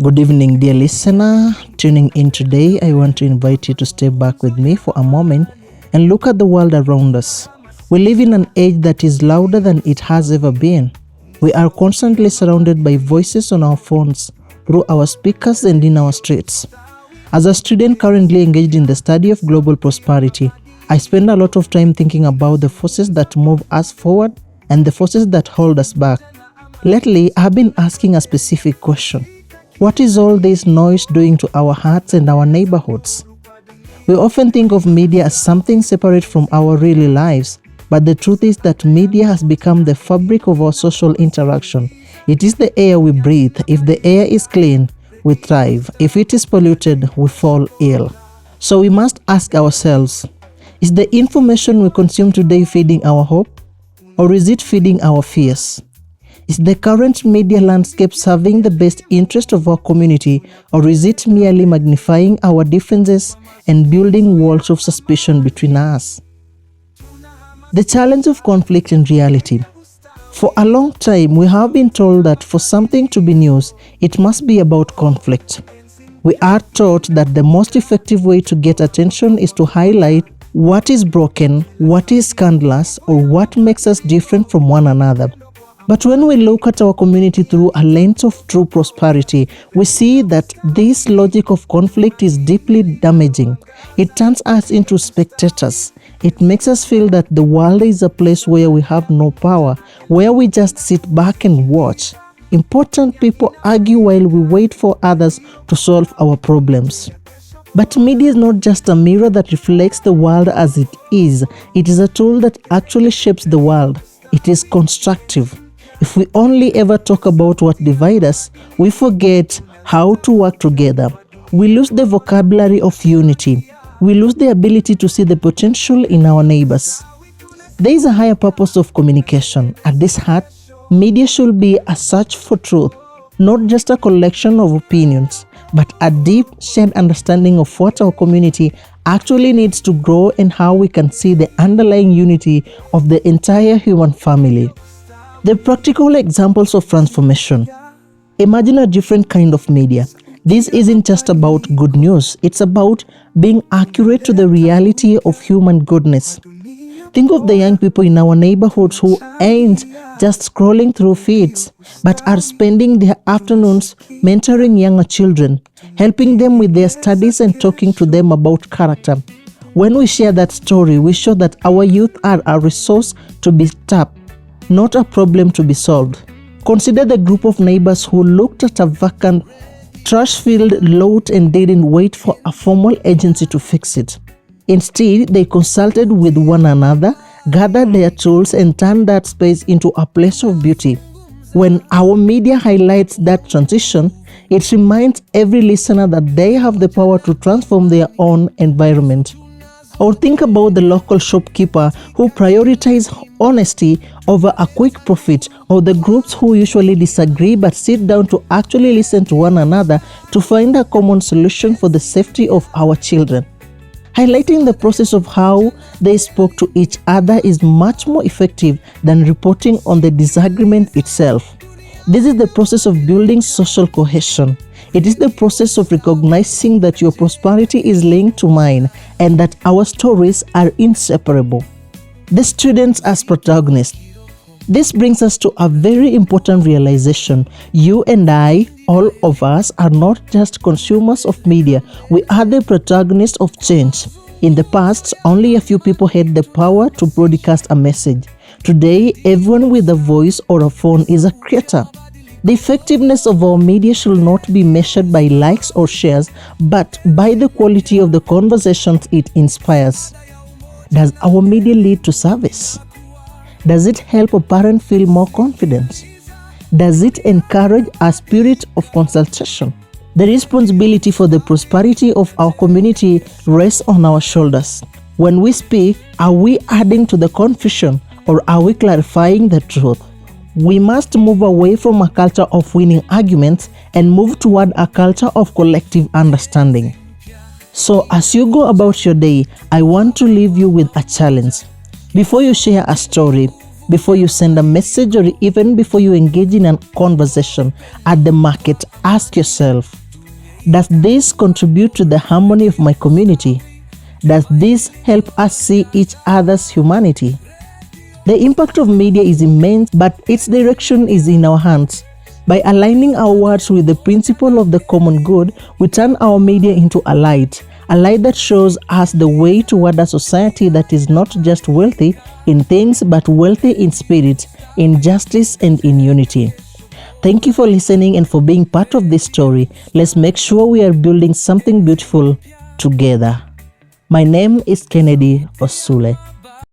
Good evening, dear listener. Tuning in today, I want to invite you to step back with me for a moment and look at the world around us. We live in an age that is louder than it has ever been. We are constantly surrounded by voices on our phones, through our speakers, and in our streets. As a student currently engaged in the study of global prosperity, I spend a lot of time thinking about the forces that move us forward and the forces that hold us back. Lately, I've been asking a specific question. What is all this noise doing to our hearts and our neighborhoods? We often think of media as something separate from our real lives, but the truth is that media has become the fabric of our social interaction. It is the air we breathe. If the air is clean, we thrive. If it is polluted, we fall ill. So we must ask ourselves, is the information we consume today feeding our hope, or is it feeding our fears? Is the current media landscape serving the best interest of our community, or is it merely magnifying our differences and building walls of suspicion between us? The challenge of conflict in reality. For a long time, we have been told that for something to be news, it must be about conflict. We are taught that the most effective way to get attention is to highlight what is broken, what is scandalous, or what makes us different from one another. But when we look at our community through a lens of true prosperity, we see that this logic of conflict is deeply damaging. It turns us into spectators. It makes us feel that the world is a place where we have no power, where we just sit back and watch. Important people argue while we wait for others to solve our problems. But media is not just a mirror that reflects the world as it is a tool that actually shapes the world. It is constructive. If we only ever talk about what divides us, we forget how to work together. We lose the vocabulary of unity. We lose the ability to see the potential in our neighbors. There is a higher purpose of communication. At this heart, media should be a search for truth, not just a collection of opinions, but a deep, shared understanding of what our community actually needs to grow and how we can see the underlying unity of the entire human family. The practical examples of transformation. Imagine a different kind of media. This isn't just about good news, it's about being accurate to the reality of human goodness. Think of the young people in our neighborhoods who ain't just scrolling through feeds, but are spending their afternoons mentoring younger children, helping them with their studies and talking to them about character. When we share that story, we show that our youth are a resource to be tapped, not a problem to be solved. Consider the group of neighbors who looked at a vacant, trash-filled lot and didn't wait for a formal agency to fix it. Instead, they consulted with one another, gathered their tools, and turned that space into a place of beauty. When our media highlights that transition, it reminds every listener that they have the power to transform their own environment. Or think about the local shopkeeper who prioritizes honesty over a quick profit, or the groups who usually disagree but sit down to actually listen to one another to find a common solution for the safety of our children. Highlighting the process of how they spoke to each other is much more effective than reporting on the disagreement itself. This is the process of building social cohesion. It is the process of recognizing that your prosperity is linked to mine and that our stories are inseparable. The students as protagonists. This brings us to a very important realization. You and I, all of us, are not just consumers of media. We are the protagonists of change. In the past, only a few people had the power to broadcast a message. Today, everyone with a voice or a phone is a creator. The effectiveness of our media should not be measured by likes or shares, but by the quality of the conversations it inspires. Does our media lead to service? Does it help a parent feel more confident? Does it encourage a spirit of consultation? The responsibility for the prosperity of our community rests on our shoulders. When we speak, are we adding to the confusion, or are we clarifying the truth? We must move away from a culture of winning arguments and move toward a culture of collective understanding. So as you go about your day, I want to leave you with a challenge. Before you share a story, Before you send a message or even before you engage in a conversation at the market, ask yourself, does this contribute to the harmony of my community? Does this help us see each other's humanity? The impact of media is immense, but its direction is in our hands. By aligning our words with the principle of the common good, we turn our media into a light that shows us the way toward a society that is not just wealthy in things, but wealthy in spirit, in justice, and in unity. Thank you for listening and for being part of this story. Let's make sure we are building something beautiful together. My name is Kennedy Osule.